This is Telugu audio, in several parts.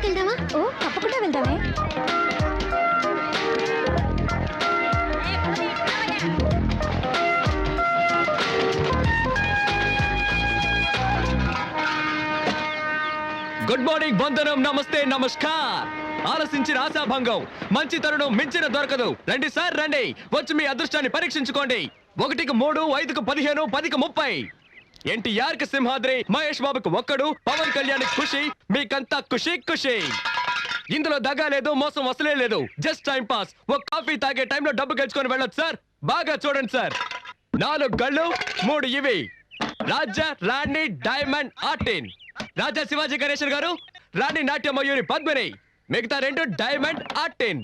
లోపలికి వెళ్దామా? ఓ తప్పకుండా వెళ్దామే. గుడ్ మార్నింగ్, వందనం, నమస్తే, నమస్కార్. ఆలసించిన ఆశాభంగం, మంచి తరుణం మించిన దొరకదు. రండి సార్ రండి, వచ్చి మీ అదృష్టాన్ని పరీక్షించుకోండి. 1కి 3, 5కి 15, 10కి 30. ఎన్టీఆర్ కి సింహాద్రి, మహేష్ బాబుకు ఒక్కడు, పవన్ కళ్యాణ్ ఖుషి, మీకంతా ఖుషి ఖుషి. ఇందులో దగా లేదు, మోసం అసలే లేదు. Just time pass. ఒక కాఫీ తాగే టైంలో డబ్బు గెలుచుకొని వెళ్ళొచ్చు సార్. బాగా చూడండి సార్. 4 గళ్ళు, 3 ఇవి. రాజా, రాణి, డైమండ్, ఆర్టిన్. రాజా శివాజీ గణేశన్ గారు, రాణి నాట్య మయూరి పద్మిని, మిగతా 2 డైమండ్, ఆర్టిన్.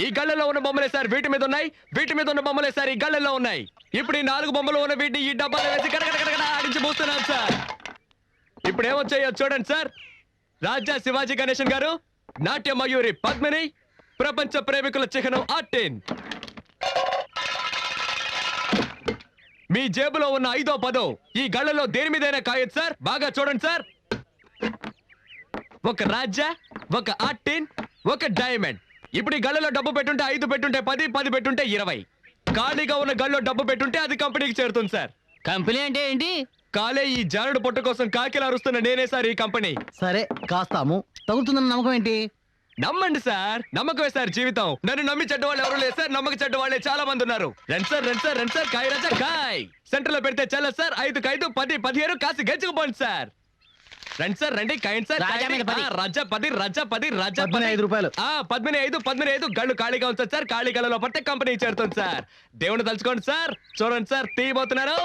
ఈ గళ్ళలో ఉన్న బొమ్మలే సార్ వీటి మీద ఉన్నాయి, వీటి మీద ఉన్న బొమ్మలే సార్ ఈ గళ్ళలో ఉన్నాయి. ఇప్పుడు ఈ 4 బొమ్మలు ఉన్న వీటిని ఈ డబ్బాలో వేసి కడకడ ఆడించి పోస్తున్నాం సార్. ఇప్పుడు ఏమొచ్చాయో చూడండి సార్. రాజా శివాజీ గణేశన్ గారు, నాట్య మయూరి పద్మిని, ప్రపంచ ప్రేమికుల చిహ్నం ఆర్టిన్. మీ జేబులో ఉన్న 5వ 10 ఈ గళ్ళలో దేని మీదైనా కాయొచ్చు సార్. బాగా చూడండి సార్. ఒక రాజా, ఒక ఆర్టిన్, ఒక డైమండ్. ఇప్పుడు ఈ గళ్ళలో డబ్బు పెట్టుంటే 5 పెట్టుంటే 10, 10 పెట్టుంటే 20. ఖాళీగా ఉన్న గళ్ళలో డబ్బు పెట్టుంటే అది కంపెనీకి చేరుతుంది సార్. కంపెనీ అంటే ఏంటి? కాలే ఈ జానుడు పొట్టు కోసం కాకిలా అరుస్తున్న నేనే సార్ ఈ కంపెనీ. సరే కాస్తాము, తగులుతుందన్న నమ్మకం ఏంటి? నమ్మండి సార్, నమ్మకమే సార్ జీవితం. నన్ను నమ్మి చెడ్డ వాళ్ళు ఎవరు లేదు సార్, నమ్మక చెడ్డ వాళ్ళే చాలా మంది ఉన్నారు. రండి సార్ రండి సార్ రండి సార్, కాయ రాజా కాయ్. సెంటర్ లో పెడితే చల్ల సార్. 5కి 5, 10, 15 కాసి గెలుచుకుపోండి సార్. రండి సార్ రండి, కాయండి సార్. రాజా మీద 10. రాజా 10, రాజా 10, రాజా 15 రూపాయలు. 15, 15 గళ్ళు ఖాళీగా ఉంచండి సార్. ఖాళీ గళ్ళలో పట్టే కంపెనీ చేరుతుంది సార్. దేవుని తలుచుకోండి సార్. చూడండి సార్, తీయబోతున్నారు.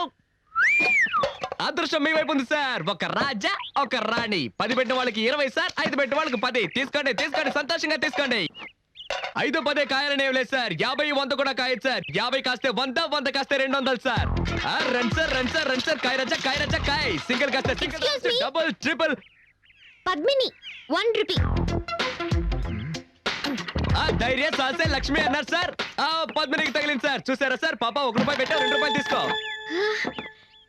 అదృష్టం మీ వైపు ఉంది సార్. ఒక రాజా, ఒక రాణి. 10 పెట్టిన వాళ్ళకి 20 సార్, 5 పెట్టిన వాళ్ళకి 10. తీసుకోండి తీసుకోండి, సంతోషంగా తీసుకోండి. 5, 10 కాయాలని ఏం లేదు సార్. 50, 100 కూడా కాయచ్చు సార్. 50 కాస్తే 100, 100 కాస్తే 200 సార్. రండి సార్ రండి సార్ రండి సార్, కాయ రాజా కాయ్. సింగిల్ కాస్తే single, Excuse me? Double, triple. Padmini 1 rupee. ధైర్య సాసే లక్ష్మి అన్నారు సార్. పద్మినికి తగిలింది సార్. చూసారా సార్, పాప 1 రూపాయి పెట్టా, 2 రూపాయలు తీసుకో.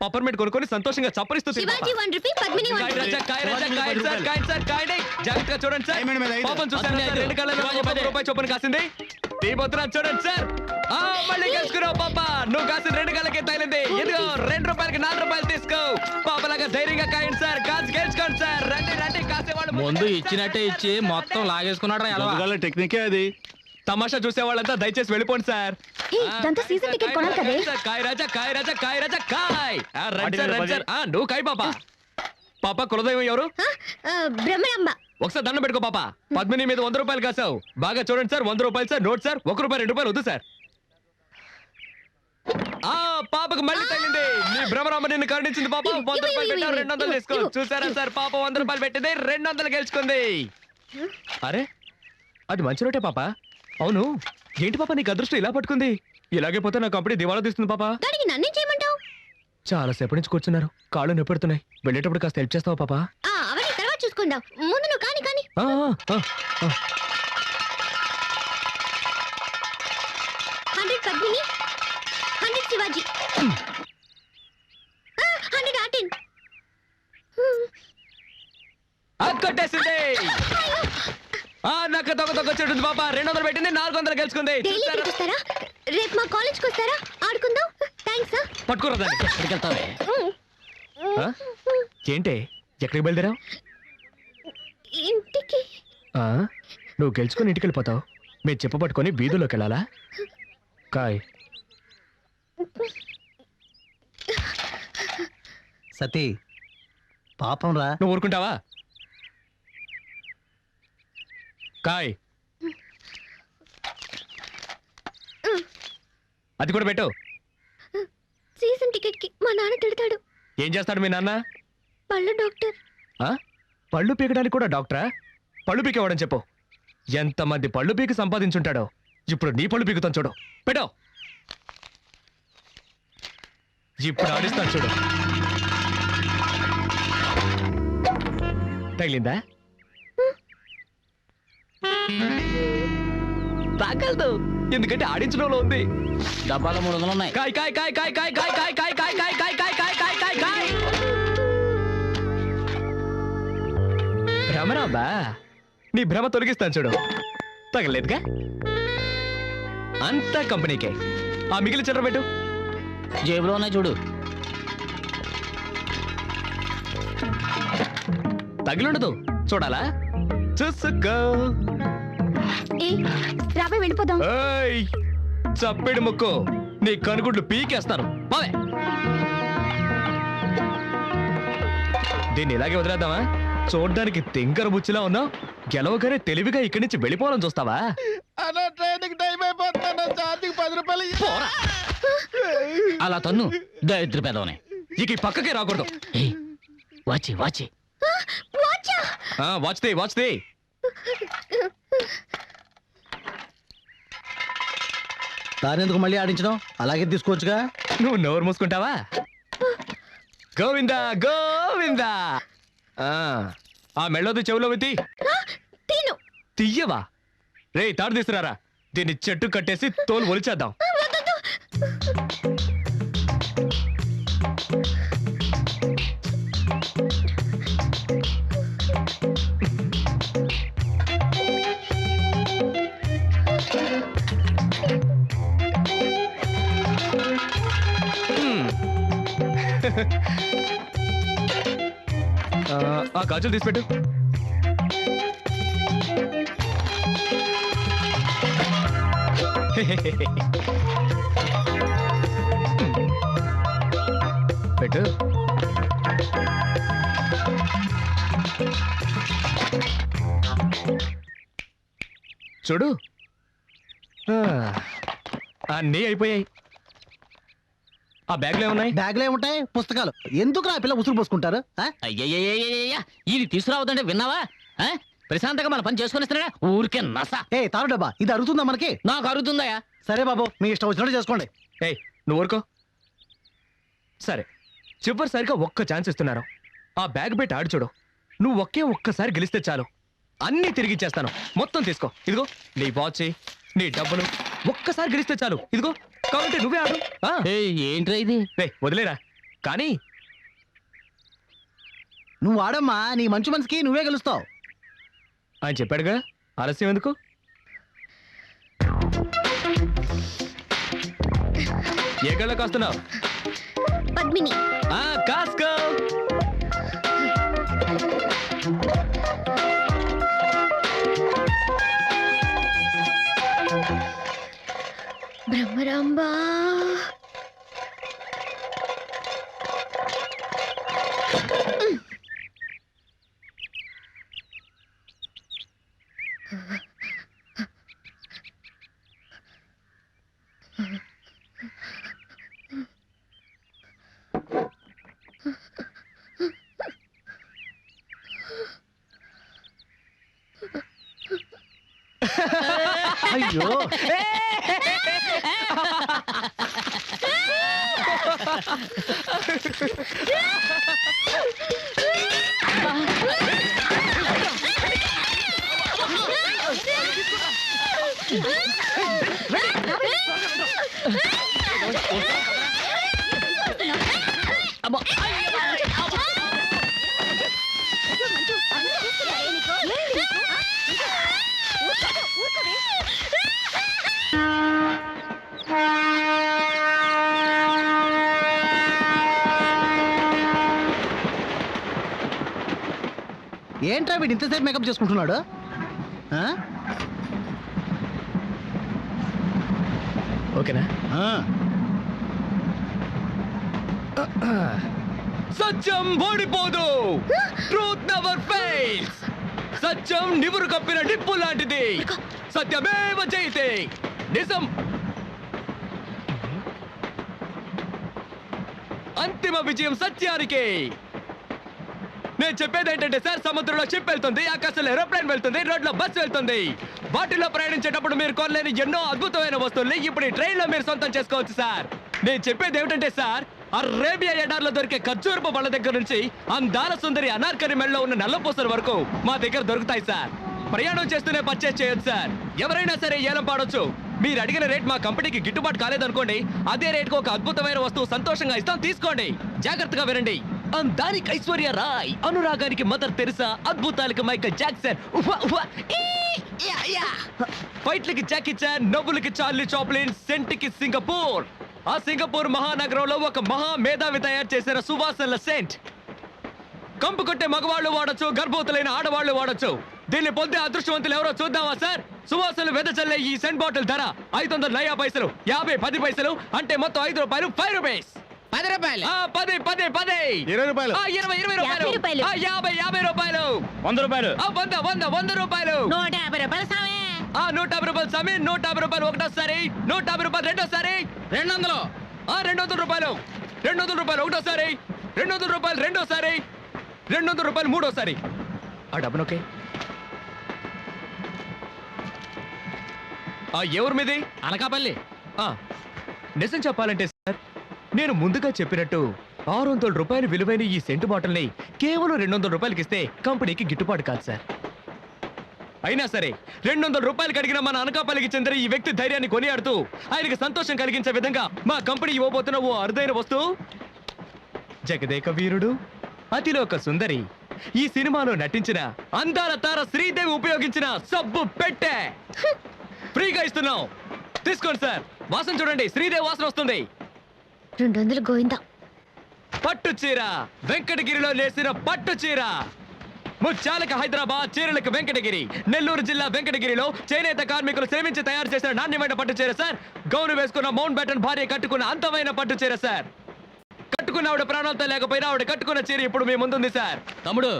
పప్పర్మెంట్ కొనుక్కొని సంతోషంగా చప్పరిస్తూ శివాజీ 1 రూపీ, పద్మిని 1 రూపీ. జాగ్రత్తగా చూడండి సార్. పాపం చూసారా సార్, 2 కళ్ళలో 1 రూపాయి చొప్పున కాసింది. తీబోతున్నా చూడండి సార్. మళ్ళీ గెలుచుకున్నావు పాప. నువ్వు కాసిన 2 కళ్ళకే తగిలింది. ఇదిగో 2 రూపాయలకి 4 రూపాయలు తీసుకో. పాపలాగా ధైర్యంగా కాయండి సార్. కాసి గెలుచుకోండి సార్. రండి రండి, కాసేవాళ్ళు ముందు ఇచ్చినట్టే ఇచ్చి మొత్తం లాగేసుకున్నాడు. టెక్నికే అది. తమాషా చూసే వాళ్ళంతా దయచేసి వెళ్ళిపోండి సార్. ఇదంతా సీజన్ టికెట్ కొనాలి కదే. కాయ్ రాజా కాయ్ రాజా కాయ్ రాజా కాయ్. రండి సార్ రండి సార్. నువ్వు కాయ్ పాప. పాప కులదైవం ఎవరు? బ్రహ్మరాంబ. ఒకసారి దండం పెట్టుకో పాప. పద్మిని మీద 100 రూపాయలు కాసావు. బాగా చూడండి సార్. 100 రూపాయలు సార్. Note sir. 1 రూపాయి 2 రూపాయలు వద్దు సార్. పాపకు మళ్ళీ తగిలింది. నీ భ్రమరాంబ నిన్ను కరుణించింది పాప. 100 రూపాయలు పెట్టావు, 200 తీసుకో. చూసారా సార్, పాప 100 రూపాయలు పెట్టింది, 200 గెలుచుకుంది. అరే అది మంచి రోటే పాప. అవును ఏంటి పాప నీకు అదృష్టం ఇలా పట్టుకుంది? ఇలాగే పోతే నా కంపెనీ దివాళా తీస్తుంది పాప. దానికి నన్నేం చేయమంటావు? చాలా సేపటి నుంచి కూర్చున్నారు, కాళ్ళు నొప్పెడుతున్నాయి. వెళ్ళేటప్పుడు కాస్త హెల్ప్ చేస్తావా పాప? అవన్నీ తర్వాత చూసుకుందాం. ముందు నువ్వు కాని కాని. 100 పద్మిని, 100 శివాజీ, 100 ఆర్టిన్. కొట్టేసింది. నాకు దొంగ చెట్టు పాప. 200 పెట్టింది, 400 గెలుచుకుంది. డైలీ చూస్తారా? రేపు మా కాలేజ్కి వస్తారా? ఆడుకుందాం. థ్యాంక్స్. పట్టుకోరా దాన్ని. ఎక్కడికి వెళ్తావే? ఏంటి ఎక్కడికి బయలుదేరావు? ఇంటికి. నువ్వు గెలుచుకుని ఇంటికి వెళ్ళిపోతావు. మీరు చెప్ప పట్టుకొని వీధుల్లోకి వెళ్ళాలా? కాయ్. సతీ పాపం రా. నువ్వు ఊరుకుంటావా? కాయ్. అది కూడా పెట్టు. సీజన్ టికెట్ కి మా నాన్న తిడతాడు. ఏం చేస్తాడు మీ నాన్న? పళ్ళు డాక్టర్. పళ్ళు పీకడానికి కూడా డాక్టరా? పళ్ళు పీకేవాడని చెప్పు. ఎంతమంది పళ్ళు పీకి సంపాదించుంటాడో. ఇప్పుడు నీ పళ్ళు పీకుతాను చూడు. పెట్టు. ఇప్పుడు ఆడిస్తాను చూడు. తగిలిందా? తాగలదు, ఎందుకంటే ఆడించడంలో ఉంది. డబ్బాలో 300 ఉన్నాయి. కాయ్ కాయ్ కాయ్ కాయ్ కాయ్ కాయ్ కాయ్ కాయ్ కాయ్ కాయ్ కాయ్ కాయ్ కాయ్ కాయ్ కాయ్ కాయ్. భ్రమరాంబా నీ భ్రమ తొలగిస్తాను చూడు. తగలేదుగా? అంతా కంపెనీకే. ఆ మిగిలిన చిల్లర పెట్టు. జేబులో ఉన్నాయి చూడు. తగిలుండదు, చూడాలా? చూసుకో. ఏ రాబే వెళ్ళిపోదాం. ఏయ్, చప్పెడు ముక్కు, నీ కనుగుడ్లు పీకేస్తాను. పోవే. దీన్ని ఇలాగే వదిలేద్దామా? చూడ్డానికి తింకర బుచ్చిలా ఉన్నావు. గెలవగానే తెలివిగా ఇక్కడి నుంచి వెళ్ళిపోవాలని చూస్తావా? పోరా. అలా తన్ను దరిద్ర పెదవని. ఇక ఈ పక్కకే రాకూడదు. వాచి వాచి వాచ్దే. దానెందుకు మళ్ళీ ఆడించడం? అలాగే తీసుకోవచ్చుగా. నువ్వు నోరు మూసుకుంటావా? గోవిందా గోవిందా. ఆ మెళ్ళోది చెవులో వెతి. తీను. తీయవా? రే, తాడు తీసుకురారా. దీన్ని చెట్టు కట్టేసి తోలు ఒలిచేద్దాం. ఆ గాజులు తీసిపెట్టు. పెట్టు. చూడు, అన్నీ అయిపోయాయి. ఆ బ్యాగ్లో ఏమున్నాయి? బ్యాగ్లో ఏముంటాయి? పుస్తకాలు. ఎందుకు ఆ పిల్ల ఉసురు పోసుకుంటారు? అయ్యయ్యయ్యయ్యయ్య ఇది తీసుకురావద్దంటే విన్నావా? ప్రశాంతంగా మన పని చేసుకుని ఇస్తున్నాడా? ఊరికే నస. ఏ తారు డబ్బా, ఇది అరుగుతుందా మనకి? నాకు అరుగుతుందయా. సరే బాబు, మీ ఇష్టం వచ్చినట్టు చేసుకోండి. ఏయ్, నువ్వు ఊరుకో. సరే, చివరిసారిగా ఒక్క ఛాన్స్ ఇస్తున్నారు. ఆ బ్యాగ్ పెట్టి ఆడు చూడు. నువ్వు ఒక్కసారి గెలిస్తే చాలు, అన్నీ తిరిగిచ్చేస్తాను. మొత్తం తీసుకో. ఇదిగో నీ వాచ్, నీ డబ్బులు. ఒక్కసారి గెలిస్తే చాలు. ఇదిగో, కాబట్టి నువ్వే ఆడు. ఏంట్రా ఇది? వదిలేరా. కానీ నువ్వు ఆడమ్మా, నీ మంచి మనసుకి నువ్వే గెలుస్తావు. ఆయన చెప్పాడుగా, ఆలస్యం ఎందుకు? ఏ గళ్ళ కాస్తున్నావు? పద్మిని. కాస్కో. బ్రహ్మరాంబా. అయ్యో, ఏంట్రా వీడు ఇంతసేపు మేకప్ చేసుకుంటున్నాడు? ఓకేనా? సత్యం ఓడిపోదు. Truth never fails. సత్యం నివురు కప్పిన నిప్పు లాంటిది. సత్యమేవ జయతే. నిజం అంతిమ విజయం సత్యానికి. నేను చెప్పేది ఏంటంటే సార్, సముద్రంలో షిప్ వెళ్తుంది, ఆకాశంలో ఏరోప్లేన్ వెళ్తుంది, రోడ్లో బస్సు వెళ్తుంది. వాటిలో ప్రయాణించేటప్పుడు మీరు కొనలేని ఎన్నో అద్భుతమైన వస్తువుల్ని ఇప్పుడు ఈ ట్రైన్ లో మీరు సొంతం చేసుకోవచ్చు సార్. నేను చెప్పేది ఏమిటంటే సార్, అరేబియా ఎడార్లో దొరికే ఖర్జూరపు పళ్ళ దగ్గర నుంచి అందాల సుందరి అనార్కలి మెడలో ఉన్న నల్లపూసల వరకు మా దగ్గర దొరుకుతాయి సార్. ప్రయాణం చేస్తూనే పర్చేస్ చేయొచ్చు సార్. ఎవరైనా సరే ఏలం పాడొచ్చు. మీరు అడిగిన రేట్ మా కంపెనీకి గిట్టుబాటు కాలేదనుకోండి, అదే రేట్కు ఒక అద్భుతమైన వస్తువు సంతోషంగా ఇస్తాం, తీసుకోండి. జాగ్రత్తగా వినండి. అందానికి ఐశ్వర్య రాయ్, అనురాగానికి మదర్ తెరిసా, అద్భుతాలకి మైకల్ జాక్సన్, ఉఫ్ఫా, ఉఫ్ఫా, ఈ, యా, యా. ఫైట్లకి జాకీ చాన్, నవ్వులకి చార్లీ చాప్లిన్, సెంట్కి సింగపూర్. ఆ సింగపూర్ మహానగరంలో ఒక మహా మేధావి తయారు చేసిన సువాసనల సెంట్. కంపు కొట్టే మగవాళ్ళు వాడొచ్చు, గర్భవతులైన ఆడవాళ్ళు వాడొచ్చు. దీన్ని పొందే అదృష్టవంతులు ఎవరో చూద్దామా సార్? సువాసనలు వెదచల్లే ఈ సెంట్ బాటిల్ ధర 500 నయా పైసలు, 50 10 పైసలు, అంటే మొత్తం 5 రూపాయలు, 5 రూపీస్. 10 రూపాయలు, 10 10 10, 20 రూపాయలు, 20 20 రూపాయలు, 50 రూపాయలు, 50 రూపాయలు, 100 రూపాయలు, 100 రూపాయలు, 150 రూపాయలు సామే. 150 రూపాయలు స్వామి, 150 రూపాయలు ఒకటోసారి, 150 రూపాయలు రెండోసారి, 200, 200 రూపాయలు, 200 రూపాయలు ఒకటోసారి, 200 రూపాయలు రెండోసారి, 200 రూపాయలు మూడోసారి. ఆ డబ్బునొకే ఎవరి మీది? అనకాపల్లి. నిజం చెప్పాలంటే సార్, నేను ముందుగా చెప్పినట్టు 600 రూపాయలు విలువైన ఈ సెంటు బాటిల్ని కేవలం 200 రూపాయలకి ఇస్తే కంపెనీకి గిట్టుబాటు కాదు సార్. అయినా సరే 200 రూపాయలకి అడిగిన మన అనకాపల్లికి చెందిన ఈ వ్యక్తి ధైర్యాన్ని కొనియాడుతూ ఆయనకి సంతోషం కలిగించే విధంగా మా కంపెనీ ఇవ్వబోతున్న ఓ అరుదైన వస్తువు, జగదేక వీరుడు, అతిలోక సుందరి, ఈ సినిమాలో నటించిన అందాల తార శ్రీదేవి ఉపయోగించిన సబ్బు పెట్టె ఫ్రీగా ఇస్తున్నాం. తీసుకోండి సార్. వాసన చూడండి, శ్రీదేవి వాసన వస్తుంది. 200 గోవిందా. పట్టు చీర, వెంకటగిరిలో నేసిన పట్టు చీర. ముత్యాలకు హైదరాబాద్, చీరలకు వెంకటగిరి. నెల్లూరు జిల్లా వెంకటగిరిలో చేనేత కార్మికులు శ్రమించి తయారు చేసిన నాణ్యమైన పట్టు చీర సార్. గౌను వేసుకున్న మౌంట్ బ్యాటన్ భార్య కట్టుకున్న అంతమైన పట్టు చీర సార్. కట్టుకున్న ఆవిడ ప్రాణాలతో లేకపోయినా ఆవిడ కట్టుకున్న చీర ఇప్పుడు మీ ముందుంది సార్. తమ్ముడు,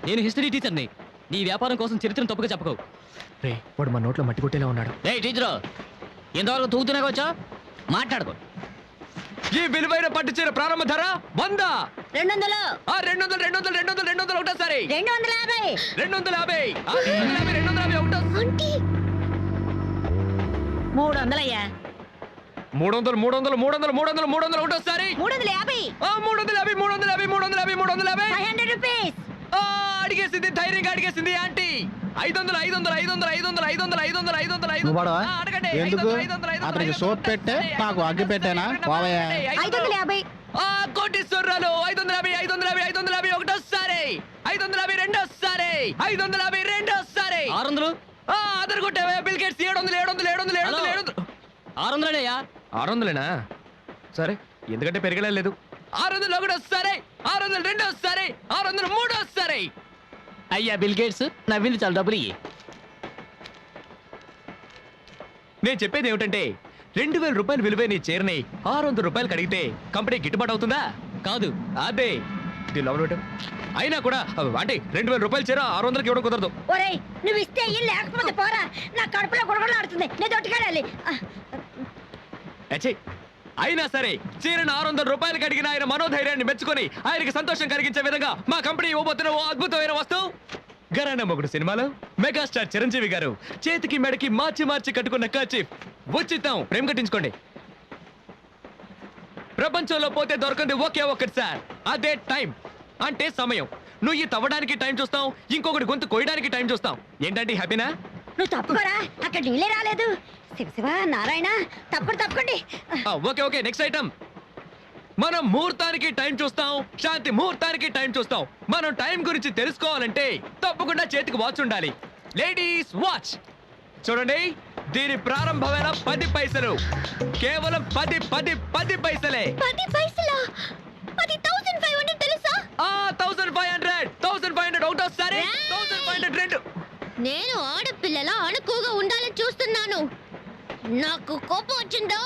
నేను హిస్టరీ టీచర్ని. నీ వ్యాపారం కోసం చరిత్రను తప్పుగా చెప్పకు. రే, వాడు మా నోట్లో మట్టి కొట్టేలా ఉన్నాడు. రే టీచరు, ఇంతవరకు తూగుతూనే వచ్చా, మాట్లాడుకో. ఈ విలువైన పట్టు చీర ప్రారంభ ధర 100. 200. 200 200 200 200 ఒకటోసారి, 250. 250, 250 250 ఒకటో, ఆంటీ 300 అయ్యా. 300 300 300 300 300 ఒకటోసారి, 350. 350 350 350 350. 500 రూపీస్. అడిగేసింది, ధైర్యంగా అడిగేసింది ఆంటీ. 500 500 500 500 500 500 500 నువ్వు వాడవా? అడగండి. ఎందుకు? 500 500 అతనికి సోప్ పెట్టే, నాకు అగ్గి పెట్టేనా? పోవయ్యా. 550. కోటీశ్వరరాలు 550 550 550 ఒకటోసారి, 550 రెండోసారి, 550 రెండోసారి. 600, అదర్ కొట్టావే బిల్ గేట్స్. 700 700 700 700 700. 600 అయ్యా. 600లేనా? సరే, ఎందుకంటే పెరగలేదు. 600 ఒకటోసారి, 600 రెండోసారి, 600 మూడోసారి. అయ్యా బిల్ గేట్స్, నవ్వింది చాలా డబ్బులు ఇయ్యి. నేను చెప్పేది ఏమిటంటే 2000 రూపాయలు విలువైన ఈ చీరని 600 రూపాయలకి అడిగితే కంపెనీ గిట్టుబాటు అవుతుందా? కాదు. అదే దీని లోపల పెట్టు. అయినా కూడా అంటే 2000 రూపాయల చీర 600కి ఇవ్వడం కుదరదు. ఒరేయ్, నువ్వు ఇస్తే ఇయ్యి, లేకపోతే పోరా. నా కడుపులో గుడగొడలాడుతుంది. నేను దొట్టుకెళ్ళాలి. అచ్చే, అయినా సరే చీరను 600 రూపాయలకి అడిగిన ఆయన మనోధైర్యాన్ని మెచ్చుకొని ఆయనకి సంతోషం కలిగించే విధంగా మా కంపెనీ ఇవ్వబోతున్న ఓ అద్భుతమైన వస్తువు. గరానా మొగుడు సినిమాలో మెగాస్టార్ చిరంజీవి గారు చేతికి మెడకి మార్చి మార్చి కట్టుకున్న కర్చీఫ్ ఉచితం. ప్రేమ కట్టించుకోండి. ప్రపంచంలో పోతే దొరకంది ఒకే ఒక్కటి సార్, అదే టైం. అంటే సమయం. నువ్వు ఈ తవ్వడానికి టైం చూస్తాం, ఇంకొకటి గొంతు కోయడానికి టైం చూస్తాం. ఏంటంటే హ్యాపీనా? నువ్వు తప్పుకోరా, అక్కడ నీళ్ళే రాలేదు. శివ నారాయణ, తప్పకండి. Okay okay, next item. మనం ముహూర్తానికి టైం చూస్తాం, శాంతి ముహూర్తానికి టైం చూస్తాం. మనం టైం గురించి తెలుసుకోవాలంటే తప్పకుండా చేతికి వాచ్ ఉండాలి. లేడీస్ వాచ్ చూడండి, దీని ప్రారంభమైన 10 పైసలు, కేవలం 10 10 10 పైసలే. 10 పైసలా? అది 1500 తెలుసా? 1500 ఒకటోసారి, 1500 రెండు. నేను ఆడపిల్లల అణుకుగా ఉండాలని చూస్తున్నాను. నాకు కోపం వచ్చిందో.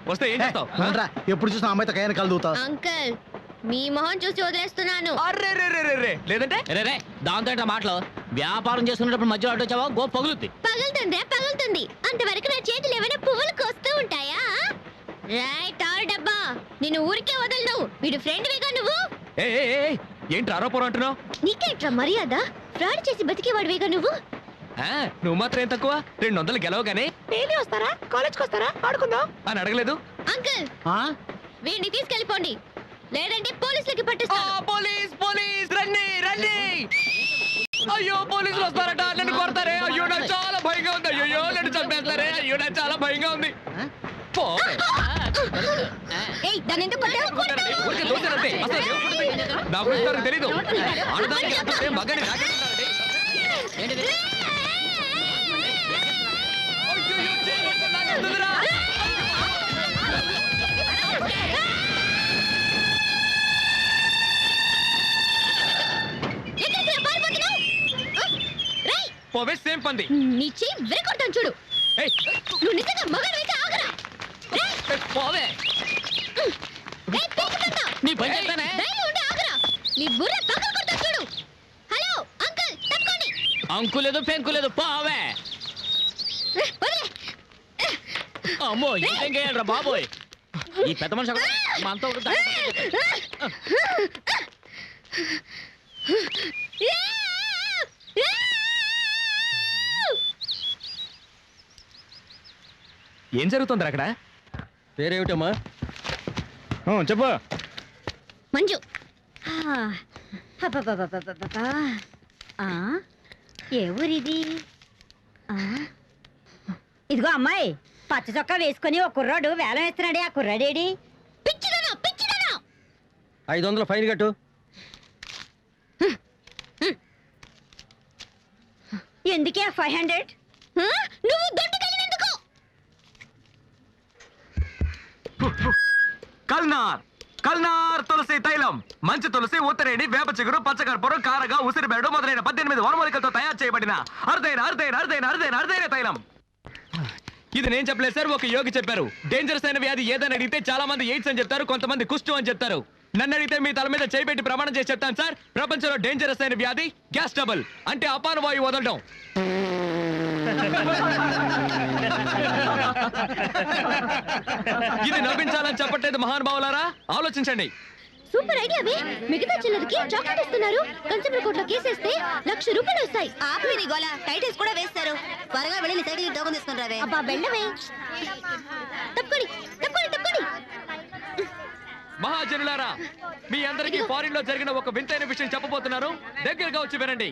వస్తే ఏం చేస్తావు? అవునరా, ఎప్పుడు చూసిన అమ్మాయితో కయ్యాన్ని కలుదుతావు. అంకుల్, మీ మొహం చూసి వదిలేస్తున్నాను. అర్రే రే రే రే రే. లేదంటే రే దాంతో ఏంటో మాటలు. వ్యాపారం చేసుకునేటప్పుడు మధ్యలో అడ్డు వచ్చావా గో పగులుద్ది. పగులుతుంది. అంతవరకు నా చేతులు ఏమైనా పువ్వులు కోస్తూ ఉంటాయా? రైట్ ఆర్ డబ్బా, నేను ఊరికే వదలను. వీడు ఫ్రెండ్ వేగా నువ్వు. ఏంటి ఆరోపణ అంటున్నావు? నీకేంట్రా మర్యాద? ఫ్రాడ్ చేసి బతికేవాడివేగా నువ్వు. నువ్వు మాత్రం ఏం తక్కువ? 200 గెలవగానే డైలీ వస్తారా? కాలేజ్కి వస్తారా? ఆడుకుందాం. అని అడగలేదు. అంకుల్, వీడిని తీసుకెళ్ళిపోండి, లేదంటే పోలీసులకి పట్టిస్తాను. పోలీస్ పోలీస్ రండి రండి. అయ్యో పోలీసులు వస్తారట, నన్ను కొడతారే. అయ్యో నాకు చాలా భయంగా ఉంది. అయ్యో నన్ను చంపేస్తారే. అయ్యో నాకు చాలా భయంగా ఉంది. ఏయ్, దాన్ని ఎందుకు కొట్టావు? ఊరికే తోసేనంతే. అసలు దేవుడు పుట్టింది. నా గురించి తనకు తెలీదు. ఆడదానికి అసలు మగాన్ని నాకేంటున్నారండి? ఏంటిది? అయ్యయ్యో, చేయి పట్టుకొని నాకేస్తుందిరా. ఎక్కడికి పారిపోతున్నావు? రేయ్, పోవే సేమ్ పంది. నీ చెయ్యి విరగొడతాను చూడు. ఏయ్, నువ్వు నిజంగా మగాడివైతే ఆగరా. రేయ్, పోవే రేయ్, పీకుతున్నావు. నీ పని చెప్తానే. ధైర్యం ఉంటే ఆగరా. నీ బుర్ర పగలు కొడతాను చూడు. హలో అంకుల్, తప్పుకోండి. అంకు లేదు పెంకు లేదు పోవే. వదిలే. అమ్మో ఇంకేం చేయాలరా బాబోయ్. ఈ పెద్ద మనిషి ఒకడు మనతో ఒకడు ఏం జరుగుతుంది అక్కడ? పేరేమిటమ్మా? చెప్పు. మంజు. అబ్బబ్బబ్బబ్బబ్బబ్బా. ఆ, ఏ ఊరిది? ఆ, ఇదిగో అమ్మాయి, పచ్చ చొక్కా వేసుకొని ఒక కుర్రాడు వేలం వేస్తున్నాడే, ఆ కుర్రాడేడి? పిచ్చిదనా పిచ్చిదనా. 500 ఫైన్ కట్టు. ఎందుకే 500? నువ్వు దొడ్డుకెళ్ళినందుకు. కల్నార్ కల్నార్ తులసి తైలం. మంచి తులసి, ఉత్తరేణి, వేప చిగురు, పచ్చకర్పూరం, కారగా, ఉసిరిబేడు మొదలైన 18 వనమూలికలతో తయారు చేయబడిన అరుదైన అరుదైన అరుదైన అరుదైన అరుదైన తైలం. ఇది నేను చెప్పలేదు సార్, ఒక యోగి చెప్పారు. డేంజరస్ అయిన వ్యాధి ఏదని అడిగితే చాలా మంది ఎయిడ్స్ అని చెప్తారు, కొంతమంది కుష్టు అని చెప్తారు. నన్ను అడిగితే మీ తల మీద చేయిపెట్టి ప్రమాణం చేసి చెప్తాను సార్, ప్రపంచంలో డేంజరస్ అయిన వ్యాధి గ్యాస్ ట్రబుల్, అంటే అపాన వాయువు వదలడం. ఇది నవ్వించాలని చెప్పట్లేదు మహానుభావులారా, ఆలోచించండి. సూపర్ ఐడియావే. మిగతా చిల్లరకి చాక్లెట్ ఇస్తున్నారు. కన్స్యూమర్ కోర్టులో కేసేస్తే ₹1,00,000 వస్తాయి. ఆపి నీ గోల, టైటిల్స్ కూడా వేస్తారు. త్వరగా వెళ్ళి సైకిల్ టోకన్ తీసుకుని రావే. అబ్బా వెళ్ళవే. తప్పుకోండి తప్పుకోండి తప్పుకోండి. మహాజనులారా, మీ అందరికీ ఫారిన్ లో జరిగిన ఒక వింతైన విషయం చెప్పబోతున్నాను. దగ్గరగా వచ్చి వినండి.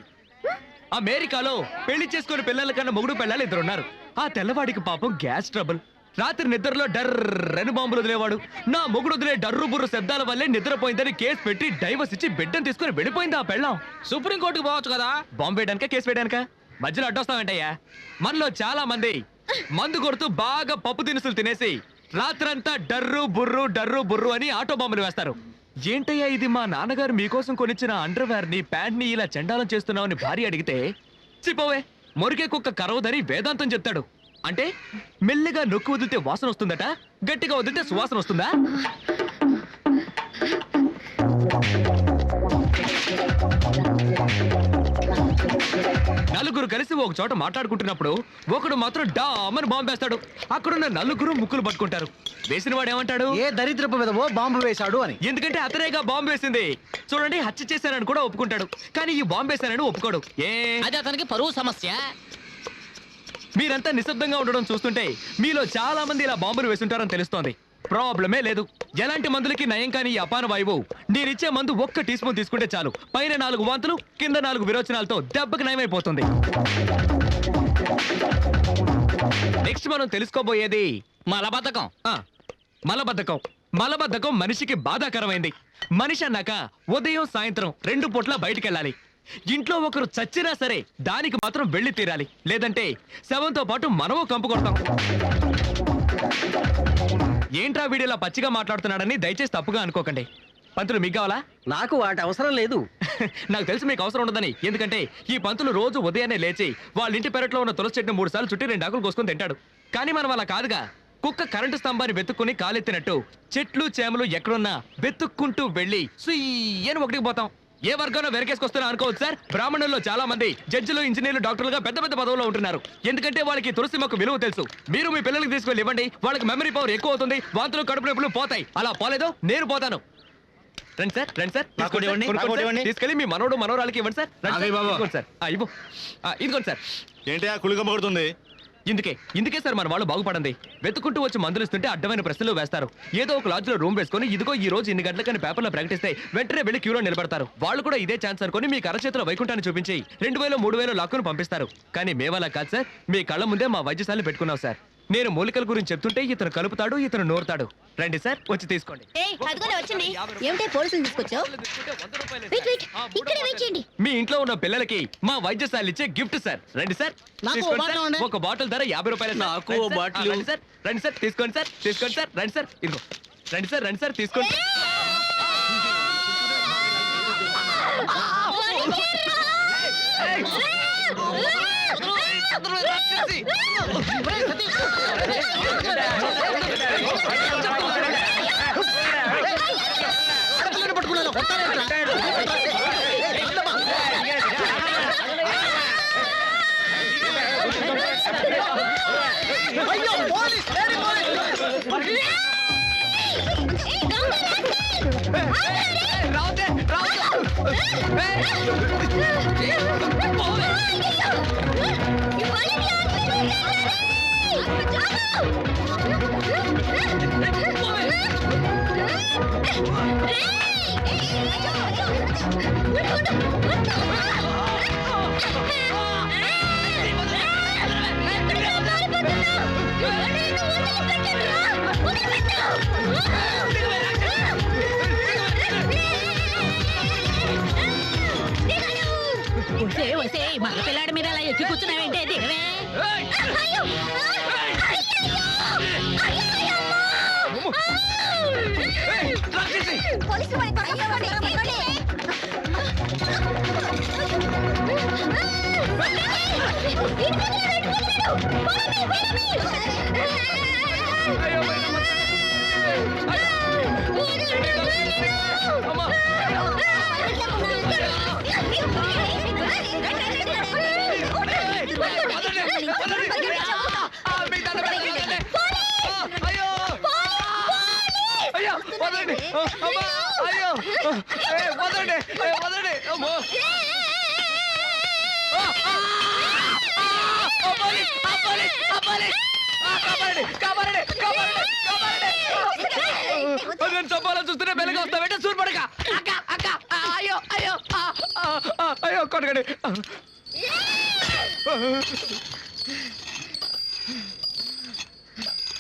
అమెరికాలో పెళ్లి చేసుకుని పిల్లల కన్నా మొగుడు పిల్లలు ఇద్దరున్నారు. ఆ తెల్లవాడికి పాపం గ్యాస్ ట్రబుల్. రాత్రి నిద్రలో డర్రని బాంబులు వదిలేవాడు. నా మొగుడు వదిలే డర్రు బుర్రు శబ్దాల వల్లే నిద్రపోయిందని కేసు పెట్టి డైవర్స్ ఇచ్చి బిడ్డను తీసుకుని వెళ్ళిపోయింది ఆ పెళ్ళాం. సుప్రీం కోర్టుకు పోవచ్చు కదా. బాంబు వేయడానిక కేసు వేయడానిక? మధ్యలో అడ్డొస్తామంటయ్యా. మనలో చాలా మంది మందు కొడుతూ బాగా పప్పు దినుసులు తినేసి రాత్రంతా డర్రు బుర్రు అని ఆటో బాంబులు వేస్తారు. ఏంటయ్యా ఇది, మా నాన్నగారు మీకోసం కొనిచ్చిన అండర్వేర్ ని ప్యాంట్ ని ఇలా చండాలం చేస్తున్నావని భార్య అడిగితే, చిపోవే మొరికే కుక్క కరవదని వేదాంతం చెప్తాడు. అంటే మెల్లిగా నొక్కు వదిలితే వాసన వస్తుందట, గట్టిగా వదిలితే సువాసన వస్తుందా? నలుగురు కలిసి ఒక చోట మాట్లాడుకుంటున్నప్పుడు ఒకడు మాత్రం డామని బాంబు వేస్తాడు. అక్కడున్న నలుగురు ముక్కులు పట్టుకుంటారు. వేసిన వాడు ఏమంటాడు? ఏ దరిద్రపు విధవో బాంబు వేశాడు అని. ఎందుకంటే అతనేగా బాంబు వేసింది. చూడండి, హత్య చేశానని కూడా ఒప్పుకుంటాడు, కానీ ఈ బాంబు వేశానని ఒప్పుకోడు. అది అతనికి పరువు సమస్య. మీరంతా నిశ్శబ్దంగా ఉండడం చూస్తుంటే మీలో చాలా మంది ఇలా బాంబులు వేసుంటారని తెలుస్తోంది. ప్రాబ్లమే లేదు. ఎలాంటి మందులకి నయం కాని ఈ అపాన వాయువు నేనిచ్చే మందు 1 టీ స్పూన్ తీసుకుంటే చాలు. పైన 4 వాంతులు, కింద 4 విరోచనాలతో దెబ్బకి నయమైపోతుంది. నెక్స్ట్ మనం తెలుసుకోబోయేది మలబద్ధకం. మలబద్ధకం. మలబద్ధకం మనిషికి బాధాకరమైంది. మనిషి అన్నాక ఉదయం సాయంత్రం 2 పూట్ల బయటికెళ్ళాలి. ఇంట్లో ఒకరు చచ్చినా సరే దానికి మాత్రం వెళ్ళి తీరాలి, లేదంటే శవంతో పాటు మనము కంపు కొడతాం. ఏంట్రా వీడియోలా పచ్చిగా మాట్లాడుతున్నాడని దయచేసి తప్పుగా అనుకోకండి. పంతులు మీకు కావాలా? నాకు వాటి అవసరం లేదు. నాకు తెలుసు మీకు అవసరం ఉండదని. ఎందుకంటే ఈ పంతులు రోజు ఉదయాన్నే లేచి వాళ్ళ ఇంటి పెరట్లో ఉన్న తులసి చెట్టును 3 సార్లు చుట్టి 2 ఆకులు కోసుకొని తింటాడు. కానీ మనం అలా కాదుగా. కుక్క కరెంటు స్తంభాన్ని వెతుక్కుని కాలెత్తినట్టు చెట్లు చేమలు ఎక్కడున్నా వెతుక్కుంటూ వెళ్ళి సుయ్యని ఒకటికి పోతాం. ఏ వర్గంలో వెనకేసుకొస్తున్నా అనుకోవచ్చు సార్. బ్రాహ్మణుల్లో చాలా మంది జడ్జిలు, ఇంజనీర్లు, డాక్టర్లుగా పెద్ద పెద్ద పదవుల్లో ఉంటున్నారు. ఎందుకంటే వాళ్ళకి తులసి మొక్క విలువ తెలుసు. మీరు మీ పిల్లలకి తీసుకెళ్ళి ఇవ్వండి, వాళ్ళకి మెమరీ పవర్ ఎక్కువ అవుతుంది. వాంతులు, కడుపు నొప్పులు పోతాయి. అలా పోలేదో నేను పోతాను. రండి సార్, రండి సార్, తీసుకెళ్ళి మీ మనోడు మనోరాలకి ఇవ్వండి సార్. ఇదిగోండి సార్, ఇవ్వు. ఇదిగోండి సార్. ఏంటి ఆ కుళిగమ్మ కొడుతుంది? ఇందుకే సార్ మన వాళ్ళు బాగుపడండి. వెతుకుంటూ వచ్చి మందులు ఇస్తుంటే అడ్డమైన ప్రశ్నలు వేస్తారు. ఏదో ఒక లాడ్జ్ లో రూమ్ వేసుకొని ఇదిగో ఈ రోజు ఇన్ని గంటలకని పేపర్లో ప్రకటిస్తే వెంటనే వెళ్ళి క్యూలో నిలబడతారు. వాళ్ళు కూడా ఇదే ఛాన్స్ అనుకుని మీకు అరచేతిలో వైకుంఠాన్ని చూపించి 2000, 3000 లాక్కును పంపిస్తారు. కానీ మేమలా కాదు సార్, మీ కళ్ళ ముందే మా వైద్యశాలను పెట్టుకున్నాం సార్. నేను మూలికల గురించి చెప్తుంటే ఇతను కలుపుతాడు, ఇతను నోరుతాడు. రండి సార్, వచ్చి తీసుకోండి. అదిగోనే వచ్చింది. ఏమిటే పోలీసులు తీసుకొచ్చావు? వెయిట్ వెయిట్, ఇక్కడే వెయిట్ చేయండి. మీ ఇంట్లో ఉన్న పిల్లలకి మా వైద్యశాల ఇచ్చే గిఫ్ట్ సార్. రండి సార్, నాకు తీసుకోండి ఓ బాటిల్ సార్. ఇవ్వండి. ఒక బాటిల్ ధర 50 రూపాయలు. నాకు ఓ బాటిల్. రండి సార్, రండి సార్, తీసుకోండి సార్, తీసుకోండి సార్, రండి సార్, ఇదిగో రండి సార్, రండి సార్, తీసుకోండి సార్. మగ పిల్లాడి మీద అలా ఎక్కి కూర్చున్నావేంటే దిగవే. నేను చంపాలని చూస్తూనే బెల్లగా వస్తావేంటే సూర్పడక. అయ్యో అయ్యో అయ్యో కొట్టకండి.